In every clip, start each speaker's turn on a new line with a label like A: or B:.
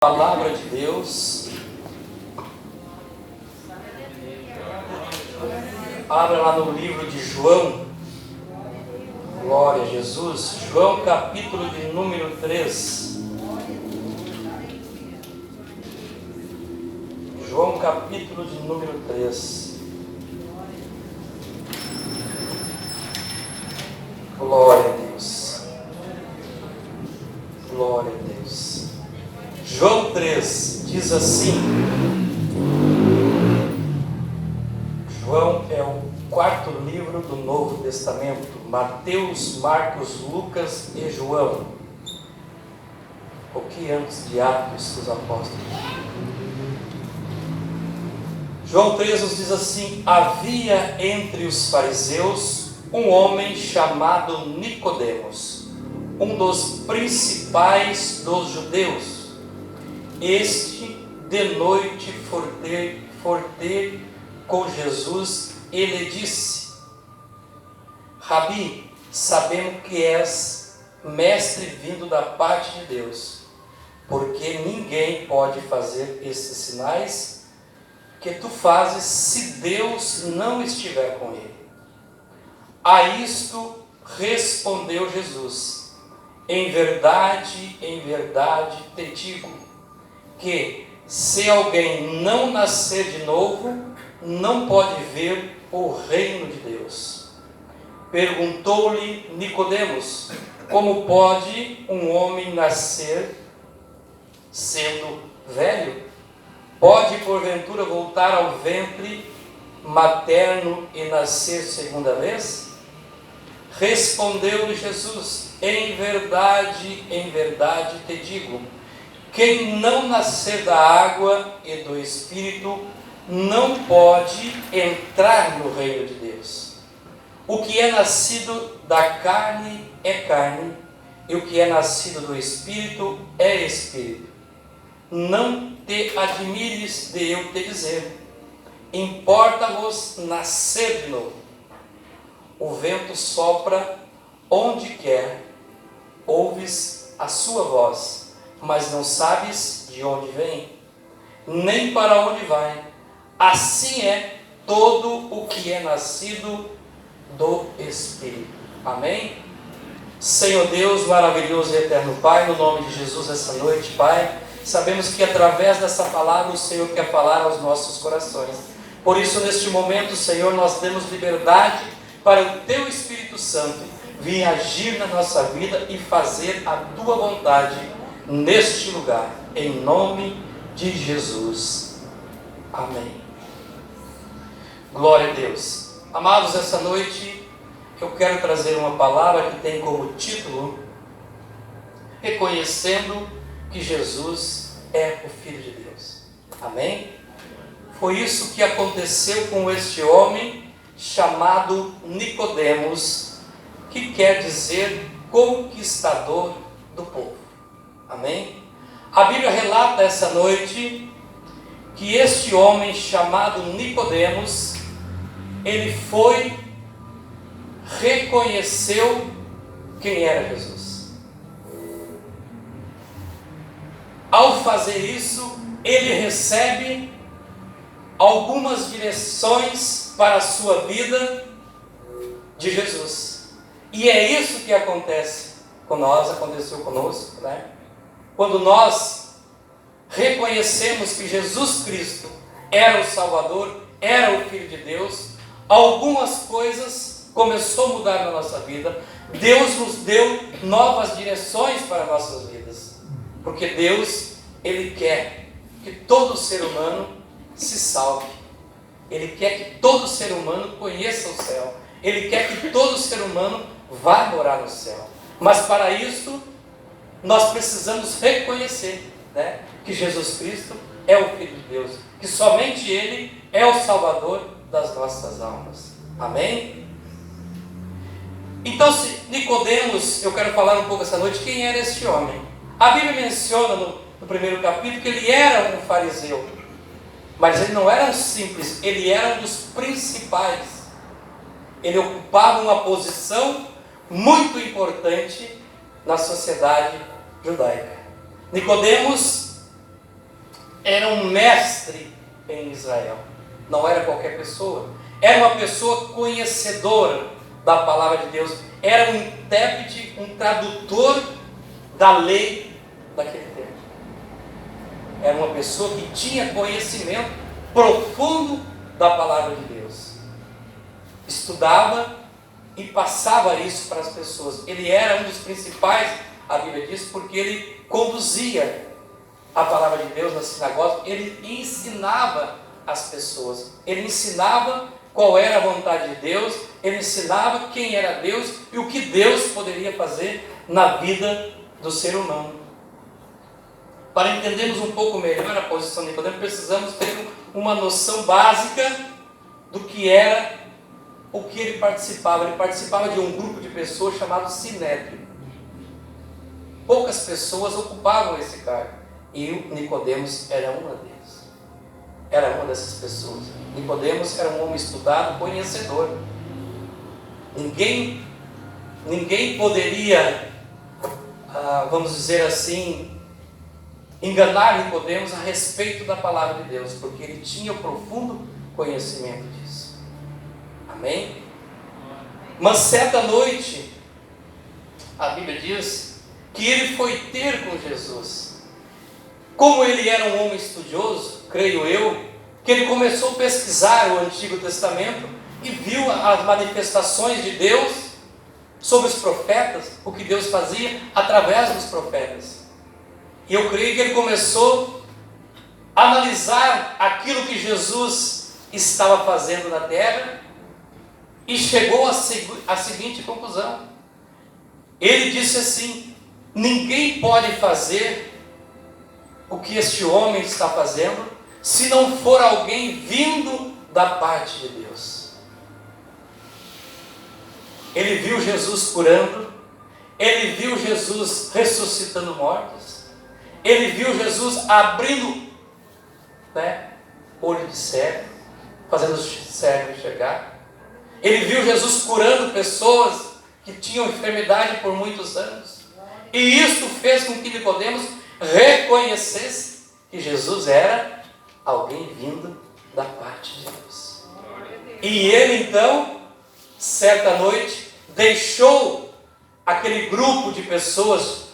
A: Palavra de Deus. Abra lá no livro de João. Glória a Jesus. João capítulo de número 3. João capítulo de número 3. Glória a Deus. Glória a Deus. João 3 diz assim. João é o quarto livro do Novo Testamento. Mateus, Marcos, Lucas e João. Um pouquinho antes de Atos dos Apóstolos. João 3 nos diz assim: havia entre os fariseus um homem chamado Nicodemos, um dos principais dos judeus. Este, de noite, for ter com Jesus, e lhe disse: Rabi, sabemos que és mestre vindo da parte de Deus, porque ninguém pode fazer esses sinais que tu fazes se Deus não estiver com ele. A isto respondeu Jesus: em verdade te digo, que se alguém não nascer de novo, não pode ver o reino de Deus. Perguntou-lhe Nicodemos: como pode um homem nascer sendo velho? Pode porventura voltar ao ventre materno e nascer segunda vez? Respondeu-lhe Jesus: em verdade te digo, quem não nascer da água e do Espírito não pode entrar no reino de Deus. O que é nascido da carne é carne, e o que é nascido do Espírito é Espírito. Não te admires de eu te dizer: importa-vos nascer de novo. O vento sopra onde quer, ouves a sua voz, mas não sabes de onde vem, nem para onde vai. Assim é todo o que é nascido do Espírito. Amém? Senhor Deus, maravilhoso e eterno Pai, no nome de Jesus essa noite, Pai, sabemos que através dessa palavra o Senhor quer falar aos nossos corações. Por isso, neste momento, Senhor, nós demos liberdade para o Teu Espírito Santo vir agir na nossa vida e fazer a Tua vontade neste lugar, em nome de Jesus. Amém. Glória a Deus. Amados, essa noite eu quero trazer uma palavra que tem como título: reconhecendo que Jesus é o Filho de Deus. Amém? Foi isso que aconteceu com este homem chamado Nicodemos, que quer dizer conquistador do povo. Amém? A Bíblia relata essa noite que este homem chamado Nicodemos, ele reconheceu quem era Jesus. Ao fazer isso, ele recebe algumas direções para a sua vida de Jesus. E é isso que acontece com nós, aconteceu conosco, né? Quando nós reconhecemos que Jesus Cristo era o Salvador, era o Filho de Deus, algumas coisas começou a mudar na nossa vida. Deus nos deu novas direções para nossas vidas, porque Deus, Ele quer que todo ser humano se salve. Ele quer que todo ser humano conheça o céu. Ele quer que todo ser humano vá morar no céu. Mas para isso, nós precisamos reconhecer, né, que Jesus Cristo é o Filho de Deus, que somente Ele é o Salvador das nossas almas. Amém? Então, se Nicodemos, eu quero falar um pouco essa noite, quem era este homem? A Bíblia menciona no primeiro capítulo que ele era um fariseu, mas ele não era um simples, ele era um dos principais. Ele ocupava uma posição muito importante na sociedade judaica. Nicodemos era um mestre em Israel. Não era qualquer pessoa. Era uma pessoa conhecedora da palavra de Deus. Era um intérprete, um tradutor da lei daquele tempo. Era uma pessoa que tinha conhecimento profundo da palavra de Deus. Estudava e passava isso para as pessoas. Ele era um dos principais, a Bíblia diz, porque ele conduzia a palavra de Deus nas sinagogas. Ele ensinava as pessoas. Ele ensinava qual era a vontade de Deus. Ele ensinava quem era Deus e o que Deus poderia fazer na vida do ser humano. Para entendermos um pouco melhor a posição de Nicodemo, precisamos ter uma noção básica do que era o que ele participava. Ele participava de um grupo de pessoas chamado Sinédrio. Poucas pessoas ocupavam esse cargo. E o Nicodemos era uma deles. Era uma dessas pessoas. Nicodemos era um homem estudado, conhecedor. Ninguém poderia, vamos dizer assim, enganar Nicodemos a respeito da palavra de Deus, porque ele tinha o profundo conhecimento disso. Amém? Mas certa noite, a Bíblia diz que ele foi ter com Jesus. Como ele era um homem estudioso, creio eu, que ele começou a pesquisar o Antigo Testamento e viu as manifestações de Deus sobre os profetas, o que Deus fazia através dos profetas. E eu creio que ele começou a analisar aquilo que Jesus estava fazendo na terra e chegou à seguinte conclusão. Ele disse assim: ninguém pode fazer o que este homem está fazendo se não for alguém vindo da parte de Deus. Ele viu Jesus curando, ele viu Jesus ressuscitando mortos, ele viu Jesus abrindo olho de cego, fazendo os cegos enxergar. Ele viu Jesus curando pessoas que tinham enfermidade por muitos anos. E isso fez com que Nicodemos reconhecesse que Jesus era alguém vindo da parte de Deus. E ele então, certa noite, deixou aquele grupo de pessoas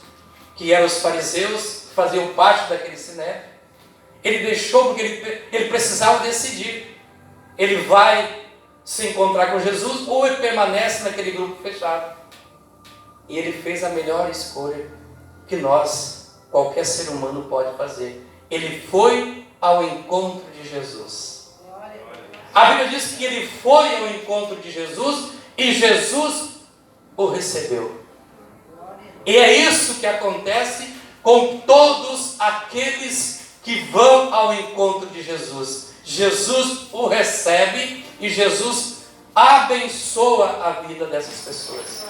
A: que eram os fariseus, que faziam parte daquele sinédrio. Ele deixou porque ele precisava decidir. Ele vai se encontrar com Jesus ou ele permanece naquele grupo fechado. E ele fez a melhor escolha que qualquer ser humano pode fazer. Ele foi ao encontro de Jesus. A Bíblia diz que ele foi ao encontro de Jesus e Jesus o recebeu. E é isso que acontece com todos aqueles que vão ao encontro de Jesus. Jesus o recebe e Jesus abençoa a vida dessas pessoas.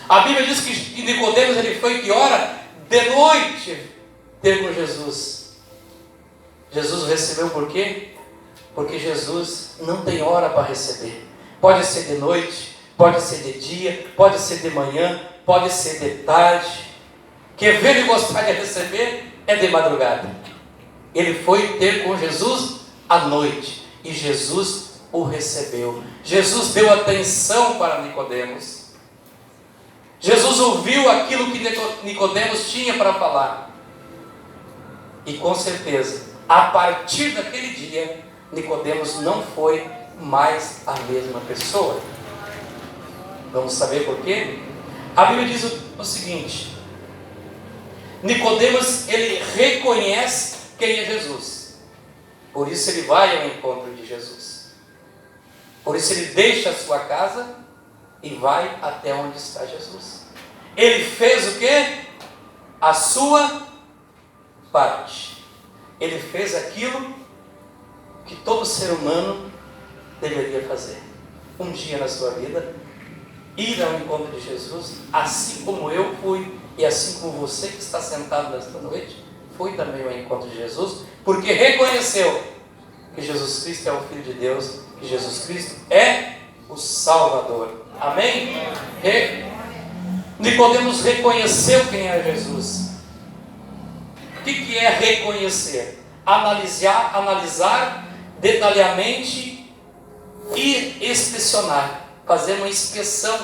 A: A Bíblia diz que Nicodemos ele foi que hora? De noite ter com Jesus. Jesus o recebeu por quê? Porque Jesus não tem hora para receber. Pode ser de noite, pode ser de dia, pode ser de manhã, pode ser de tarde. Quer ver ele gostar de receber? É de madrugada. Ele foi ter com Jesus à noite e Jesus o recebeu. Jesus deu atenção para Nicodemos. Jesus ouviu aquilo que Nicodemos tinha para falar. E com certeza, a partir daquele dia, Nicodemos não foi mais a mesma pessoa. Vamos saber por quê? A Bíblia diz o seguinte: Nicodemos, ele reconhece quem é Jesus. Por isso ele vai ao encontro de Jesus. Por isso ele deixa a sua casa e vai até onde está Jesus. Ele fez o quê? A sua parte. Ele fez aquilo que todo ser humano deveria fazer. Um dia na sua vida, ir ao encontro de Jesus, assim como eu fui, e assim como você que está sentado nesta noite, foi também ao encontro de Jesus, porque reconheceu que Jesus Cristo é o Filho de Deus, que Jesus Cristo é o Salvador. Amém? Nicodemos reconheceu quem era Jesus. O que é reconhecer? Analisar detalhadamente e inspecionar, fazer uma inspeção.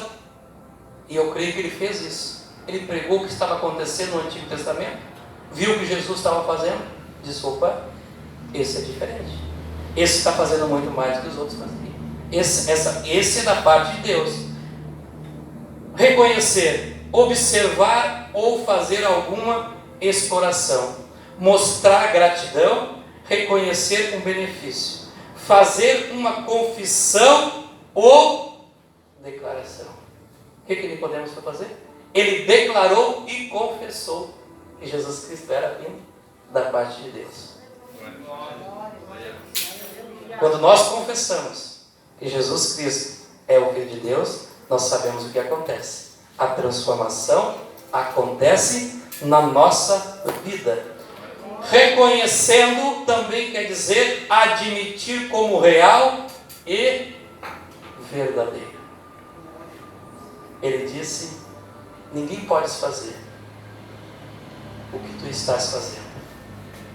A: E eu creio que ele fez isso. Ele pregou o que estava acontecendo no Antigo Testamento, viu o que Jesus estava fazendo, disse: opa, esse é diferente, esse está fazendo muito mais do que os outros faziam. Esse é da parte de Deus. Reconhecer, observar ou fazer alguma exploração, mostrar gratidão, reconhecer um benefício, fazer uma confissão ou declaração. O que Nicodemos foi fazer? Ele declarou e confessou que Jesus Cristo era vindo da parte de Deus. Quando nós confessamos que Jesus Cristo é o Filho de Deus, nós sabemos o que acontece. A transformação acontece na nossa vida. Reconhecendo também quer dizer admitir como real e verdadeiro. Ele disse: ninguém pode fazer o que tu estás fazendo,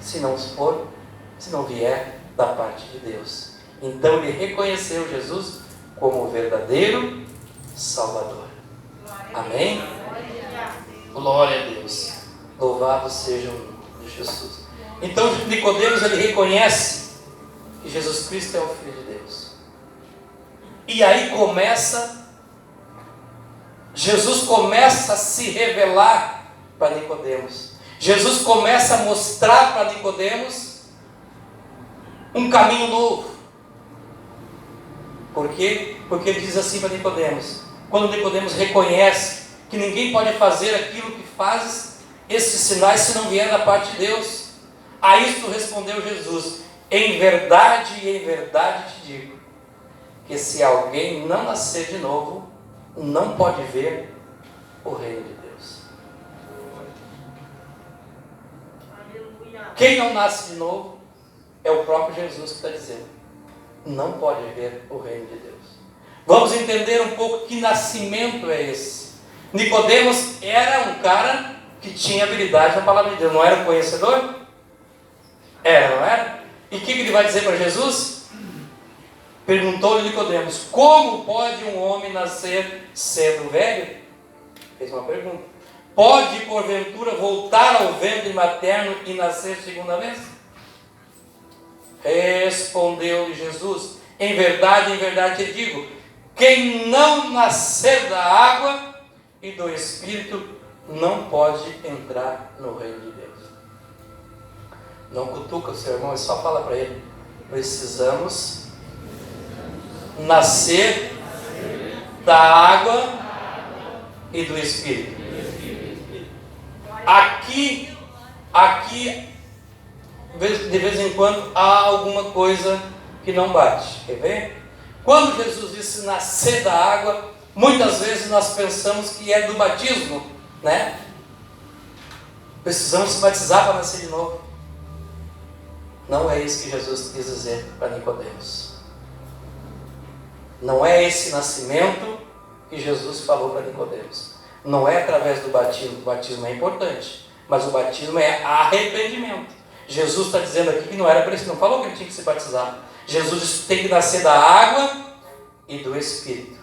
A: se não vier da parte de Deus. Então ele reconheceu Jesus como o verdadeiro Salvador. Amém? Glória a Deus. Louvado seja o nome de Jesus. Então Nicodemos, ele reconhece que Jesus Cristo é o Filho de Deus. E aí Jesus começa a se revelar para Nicodemos. Jesus começa a mostrar para Nicodemos um caminho novo. Por quê? Porque ele diz assim para Nicodemos: quando Nicodemos reconhece que ninguém pode fazer aquilo que fazes, esses sinais, se não vier da parte de Deus. A isto respondeu Jesus: em verdade te digo, que se alguém não nascer de novo, não pode ver o reino de Deus. Quem não nasce de novo é o próprio Jesus que está dizendo: não pode ver o reino de Deus. Vamos entender um pouco que nascimento é esse. Nicodemos era um cara que tinha habilidade na palavra de Deus. Não era um conhecedor? Era, não era? E o que ele vai dizer para Jesus? Perguntou-lhe Nicodemos: como pode um homem nascer sendo velho? Fez uma pergunta. Pode porventura voltar ao ventre materno e nascer segunda vez? Respondeu-lhe Jesus: em verdade te digo, quem não nascer da água e do Espírito não pode entrar no reino de Deus. Não cutuca o seu irmão, só fala para ele: precisamos nascer da água e do Espírito. Aqui, de vez em quando, há alguma coisa que não bate. Quer ver? Quando Jesus disse nascer da água, muitas vezes nós pensamos que é do batismo, né? Precisamos se batizar para nascer de novo. Não é isso que Jesus quis dizer para Nicodemos. Não é esse nascimento que Jesus falou para Nicodemos. Não é através do batismo. O batismo é importante, mas o batismo é arrependimento. Jesus está dizendo aqui que não era para isso. Não falou que ele tinha que se batizar. Jesus disse que tem que nascer da água e do Espírito.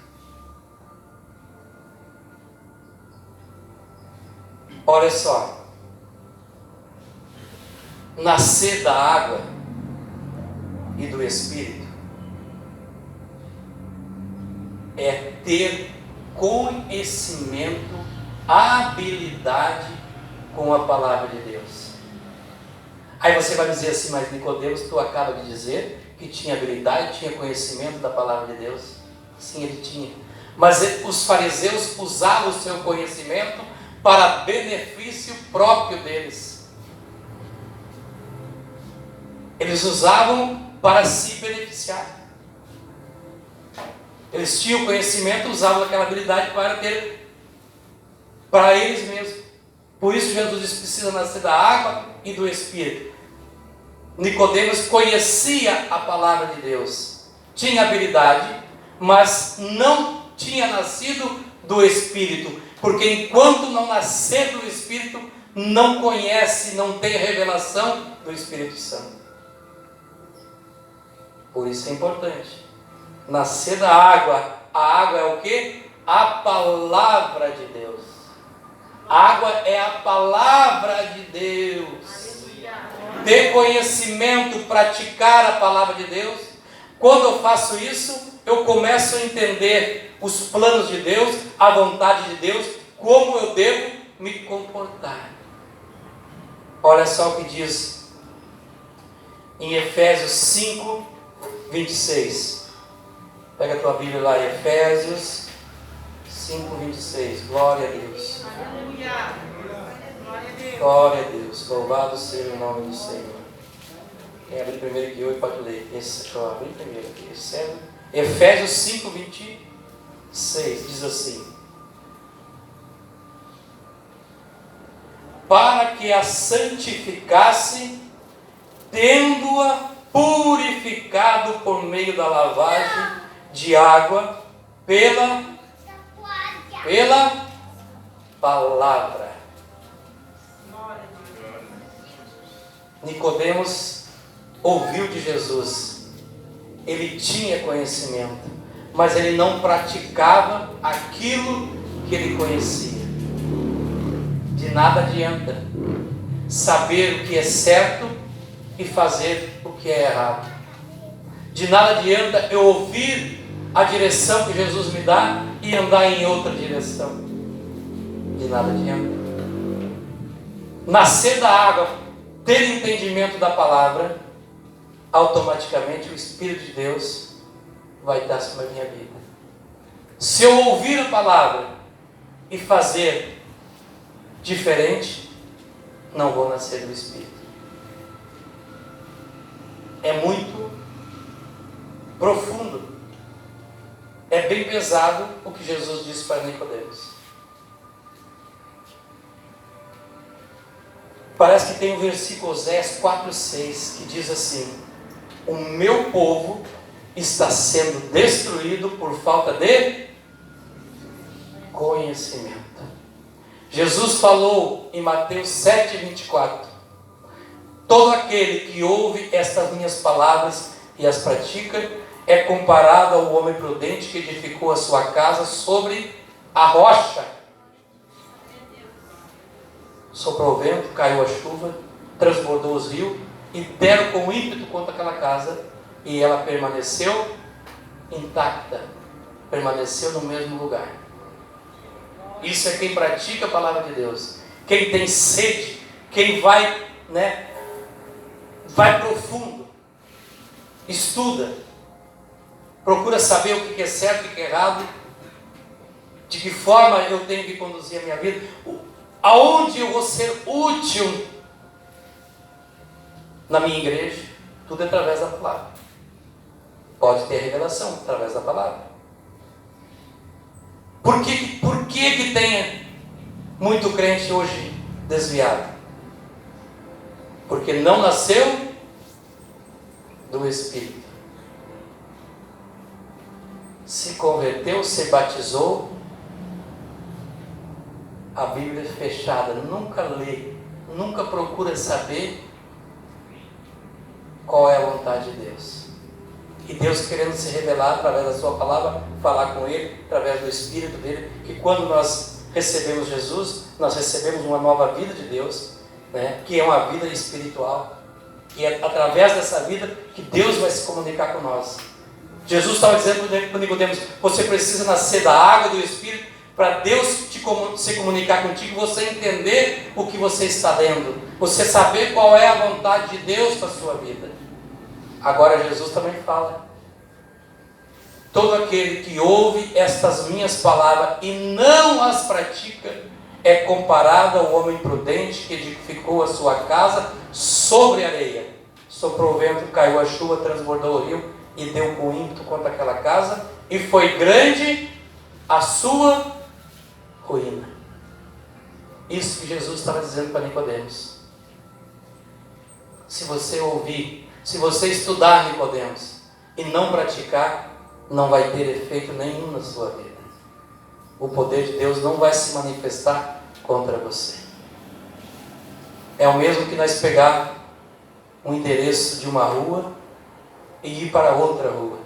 A: Olha só. Nascer da água e do Espírito é ter conhecimento, habilidade com a palavra de Deus. Aí você vai dizer assim: mas Nicodemos, tu acaba de dizer que tinha habilidade, tinha conhecimento da palavra de Deus. Sim, ele tinha. Mas os fariseus usavam o seu conhecimento para benefício próprio deles. Eles usavam para se beneficiar. Eles tinham conhecimento, usavam aquela habilidade para ter para eles mesmos. Por isso Jesus disse: precisa nascer da água e do Espírito. Nicodemos conhecia a palavra de Deus, tinha habilidade, mas não tinha nascido do Espírito, porque enquanto não nascer do Espírito, não conhece, não tem revelação do Espírito Santo. Por isso é importante nascer da água. A água é o quê? A palavra de Deus. A água é a palavra de Deus. Ter conhecimento, praticar a palavra de Deus. Quando eu faço isso, eu começo a entender os planos de Deus, a vontade de Deus, como eu devo me comportar. Olha só o que diz em Efésios 5, 26. Pega a tua Bíblia lá, Efésios 5, 26. Glória a Deus. Glória a Deus. Louvado seja o nome do Senhor. Quem abrir primeiro aqui hoje pode ler. Deixa eu abrir primeiro aqui. Efésios 5, 26. Diz assim: para que a santificasse, tendo-a purificado por meio da lavagem de água pela palavra. Nicodemos ouviu de Jesus, ele tinha conhecimento, mas ele não praticava aquilo que ele conhecia. De nada adianta saber o que é certo e fazer o que é errado. De nada adianta eu ouvir a direção que Jesus me dá e andar em outra direção. De nada adianta. Nascer da água, ter entendimento da palavra, automaticamente o Espírito de Deus vai estar sobre a minha vida. Se eu ouvir a palavra e fazer diferente, não vou nascer do Espírito. É muito profundo. É bem pesado o que Jesus disse para Nicodemos. Parece que tem o versículo Oséias 4,6 que diz assim: o meu povo está sendo destruído por falta de conhecimento. Jesus falou em Mateus 7,24: todo aquele que ouve estas minhas palavras e as pratica é comparado ao homem prudente que edificou a sua casa sobre a rocha. Soprou o vento, caiu a chuva, transbordou os rios e deram com ímpeto contra aquela casa, e ela permaneceu intacta, permaneceu no mesmo lugar. Isso é quem pratica a palavra de Deus, quem tem sede, quem vai profundo, estuda, procura saber o que é certo e o que é errado, de que forma eu tenho que conduzir a minha vida, aonde eu vou ser útil na minha igreja. Tudo é através da palavra. Pode ter revelação através da palavra. Por que tem muito crente hoje desviado? Porque não nasceu do Espírito. Se converteu, se batizou, a Bíblia é fechada, nunca lê, nunca procura saber qual é a vontade de Deus. E Deus querendo se revelar através da sua palavra, falar com Ele, através do Espírito dele, que quando nós recebemos Jesus, nós recebemos uma nova vida de Deus, que é uma vida espiritual, que é através dessa vida que Deus vai se comunicar com nós. Jesus estava dizendo para Nicodemos: você precisa nascer da água do Espírito, para Deus se comunicar contigo, você entender o que você está lendo, você saber qual é a vontade de Deus para a sua vida. Agora Jesus também fala: todo aquele que ouve estas minhas palavras e não as pratica é comparado ao homem prudente que edificou a sua casa sobre areia. Soprou o vento, caiu a chuva, transbordou o rio e deu com ímpeto contra aquela casa, e foi grande a sua ruína. Isso que Jesus estava dizendo para Nicodemos. Se você ouvir, se você estudar, Nicodemos, e não praticar, não vai ter efeito nenhum na sua vida. O poder de Deus não vai se manifestar contra você. É o mesmo que nós pegar um endereço de uma rua e ir para outra rua.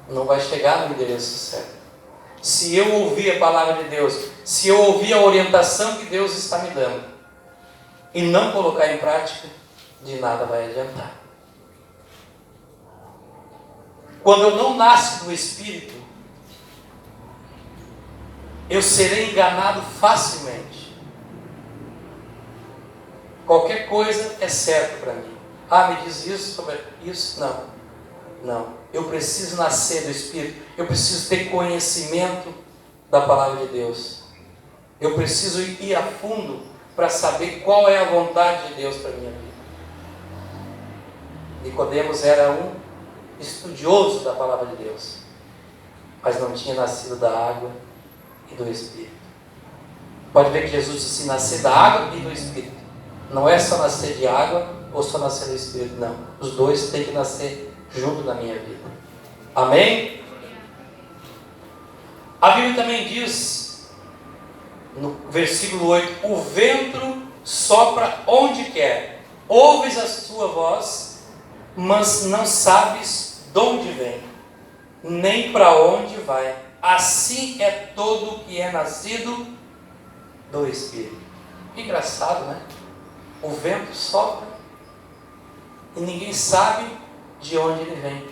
A: Não vai chegar no endereço certo. Se eu ouvir a palavra de Deus, se eu ouvir a orientação que Deus está me dando e não colocar em prática, de nada vai adiantar. Quando eu não nasço do Espírito, eu serei enganado facilmente. Qualquer coisa é certo para mim. Me diz isso sobre isso? Não. Eu preciso nascer do Espírito. Eu preciso ter conhecimento da palavra de Deus. Eu preciso ir a fundo para saber qual é a vontade de Deus para a minha vida. Nicodemos era um estudioso da palavra de Deus, mas não tinha nascido da água e do Espírito. Pode ver que Jesus disse nascer da água e do Espírito. Não é só nascer de água ou só nascer do Espírito, não. Os dois têm que nascer junto na minha vida. Amém? A Bíblia também diz, no versículo 8, o vento sopra onde quer, ouves a sua voz, mas não sabes de onde vem, nem para onde vai. Assim é todo o que é nascido do Espírito. Que engraçado, né? O vento sopra e ninguém sabe de onde ele vem,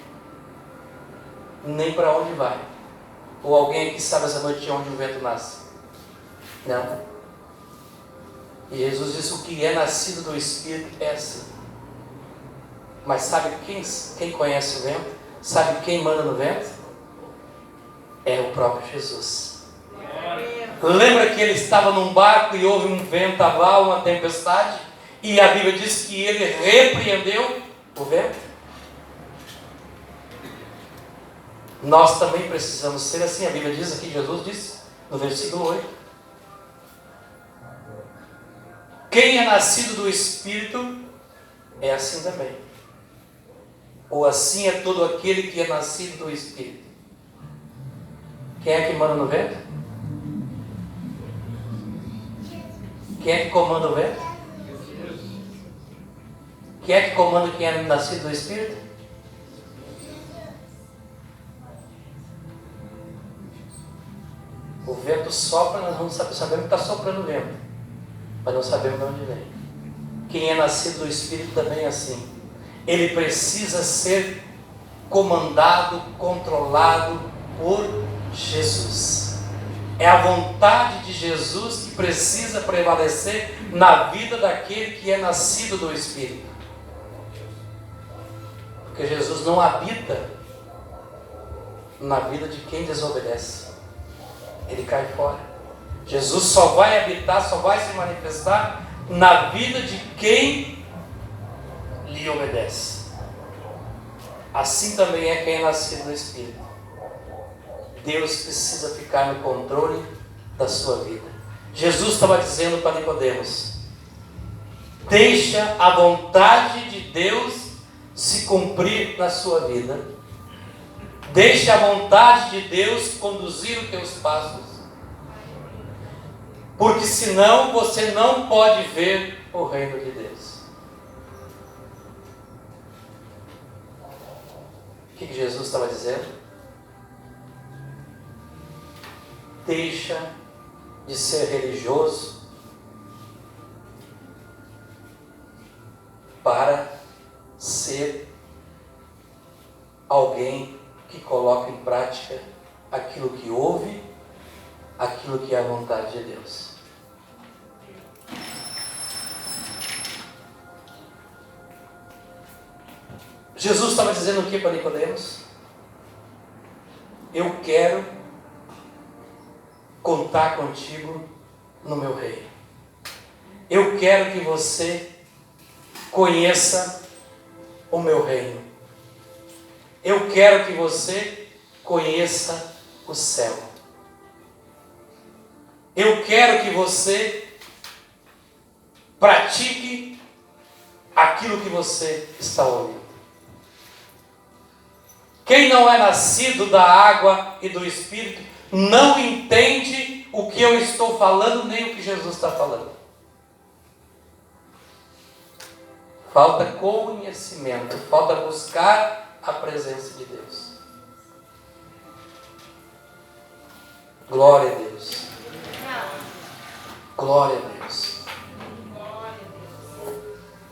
A: nem para onde vai. Ou alguém aqui sabe essa noite de onde o vento nasce? Não. E Jesus disse: o que é nascido do Espírito é assim. Mas sabe quem conhece o vento? Sabe quem manda no vento? É o próprio Jesus. Lembra que ele estava num barco e houve um ventaval, uma tempestade? E a Bíblia diz que ele repreendeu o vento. Nós também precisamos ser assim. A Bíblia diz aqui, Jesus disse no versículo 8: quem é nascido do Espírito é assim também. Ou assim é todo aquele que é nascido do Espírito. Quem é que manda no vento? Quem é que comanda o vento? Quem é que comanda quem é nascido do Espírito? O vento sopra, nós não sabemos que está soprando o vento, mas não sabemos de onde vem. Quem é nascido do Espírito também é assim. Ele precisa ser comandado, controlado por Jesus. É a vontade de Jesus que precisa prevalecer na vida daquele que é nascido do Espírito. Porque Jesus não habita na vida de quem desobedece. Ele cai fora. Jesus só vai habitar, só vai se manifestar na vida de quem lhe obedece. Assim também é quem é nascido do Espírito. Deus precisa ficar no controle da sua vida. Jesus estava dizendo para Nicodemos: deixa a vontade de Deus se cumprir na sua vida. Deixa a vontade de Deus conduzir os teus passos. Porque senão você não pode ver o reino de Deus. O que Jesus estava dizendo? Deixa de ser religioso para ser alguém que coloca em prática aquilo que ouve, aquilo que é a vontade de Deus. Jesus estava dizendo o que para Nicodemos? Eu quero contar contigo no meu reino. Eu quero que você conheça o meu reino. Eu quero que você conheça o céu. Eu quero que você pratique aquilo que você está ouvindo. Quem não é nascido da água e do Espírito não entende o que eu estou falando, nem o que Jesus está falando. falta conhecimento, falta buscar a presença de Deus. Glória a Deus. Glória a Deus.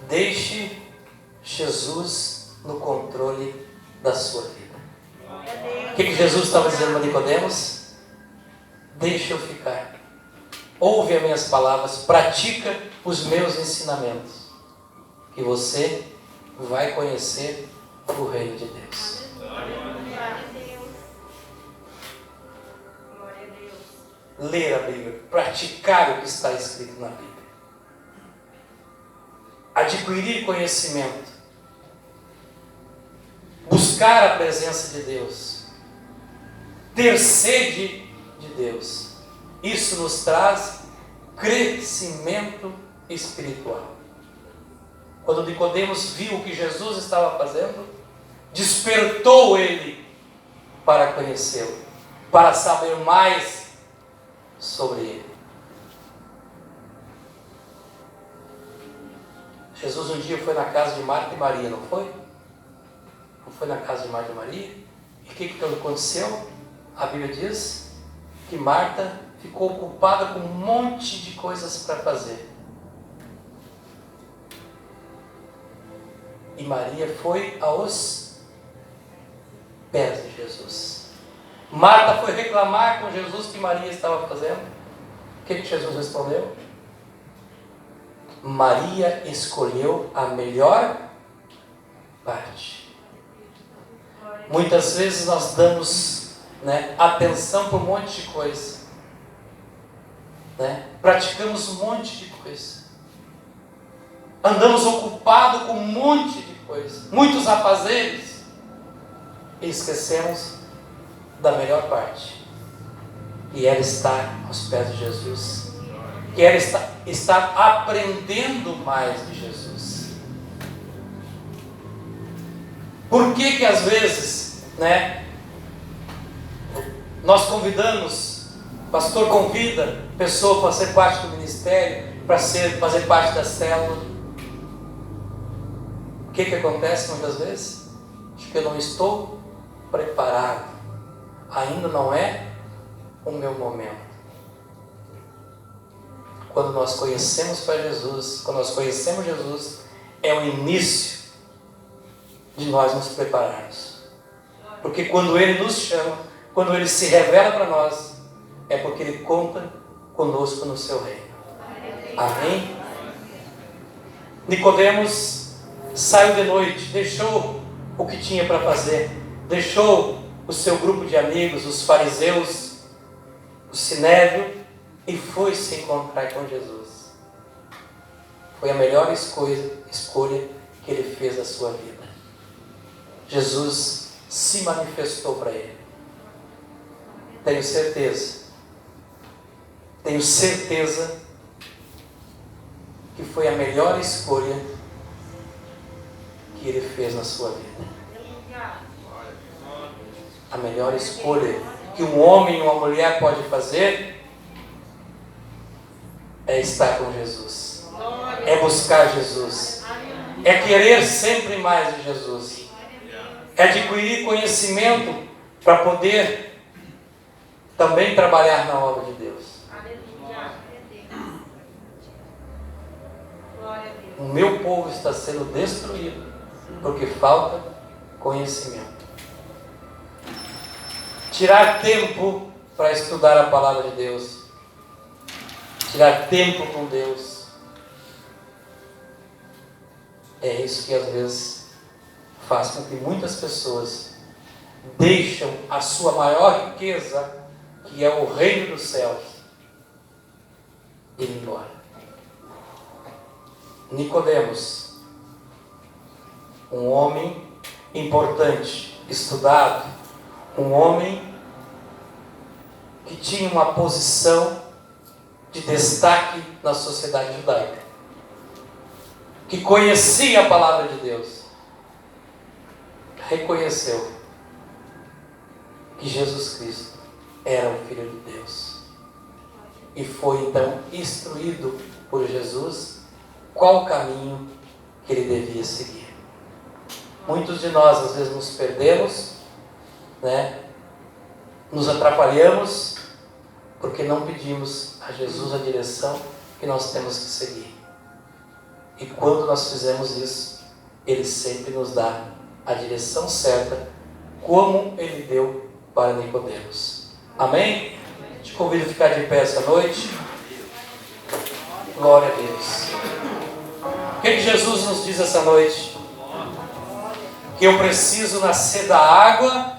A: Deixe Jesus no controle da sua vida. O que Jesus estava dizendo para Nicodemos? Deixa eu ficar. Ouve as minhas palavras, pratica os meus ensinamentos, que você vai conhecer o reino de Deus. Ler a Bíblia, praticar o que está escrito na Bíblia. Adquirir conhecimento. Buscar a presença de Deus. Ter sede de Deus. Isso nos traz crescimento espiritual. Quando Nicodemos viu o que Jesus estava fazendo, despertou ele para conhecê-lo, para saber mais sobre ele. Jesus um dia foi na casa de Marta e Maria, não foi? Não foi na casa de Marta e Maria? E o que aconteceu? A Bíblia diz que Marta ficou ocupada com um monte de coisas para fazer. E Maria foi aos pés de Jesus. Marta foi reclamar com Jesus o que Maria estava fazendo. O que Jesus respondeu? Maria escolheu a melhor parte. Muitas vezes nós damos atenção para um monte de coisa. Praticamos um monte de coisa. Andamos ocupados com um monte de coisa. Muitos afazeres. E esquecemos da melhor parte. E ela está aos pés de Jesus. Que ela está aprendendo mais de Jesus. Por que às vezes, nós convidamos, o pastor convida a pessoa para ser parte do ministério, para fazer parte da célula. O que acontece muitas vezes? Acho que eu não estou preparado. Ainda não é o meu momento. Quando nós conhecemos para Jesus, quando nós conhecemos Jesus, é o início de nós nos prepararmos. Porque quando Ele nos chama, quando Ele se revela para nós, é porque Ele conta conosco no seu reino. Amém? Nicodemos saiu de noite, deixou o que tinha para fazer, deixou o seu grupo de amigos, os fariseus, o sinédrio, e foi se encontrar com Jesus. Foi a melhor escolha que ele fez na sua vida. Jesus se manifestou para ele. Tenho certeza que foi a melhor escolha que ele fez na sua vida. A melhor escolha que um homem e uma mulher pode fazer é estar com Jesus, é buscar Jesus, é querer sempre mais de Jesus, é adquirir conhecimento para poder também trabalhar na obra de Deus. O meu povo está sendo destruído porque falta conhecimento. Tirar tempo para estudar a palavra de Deus, tirar tempo com Deus, é isso que às vezes faz com que muitas pessoas deixam a sua maior riqueza, que é o reino dos céus, e ir embora. Nicodemos, um homem importante, estudado, um homem que tinha uma posição de destaque na sociedade judaica, que conhecia a palavra de Deus, reconheceu que Jesus Cristo era o Filho de Deus e foi então instruído por Jesus qual o caminho que ele devia seguir. Muitos de nós às vezes nos perdemos, né? Nos atrapalhamos porque não pedimos a Jesus a direção que nós temos que seguir. E quando nós fizemos isso, Ele sempre nos dá a direção certa, como Ele deu para Nicodemos. Amém? Te convido a ficar de pé essa noite. Glória a Deus. O que Jesus nos diz essa noite? Que eu preciso nascer da água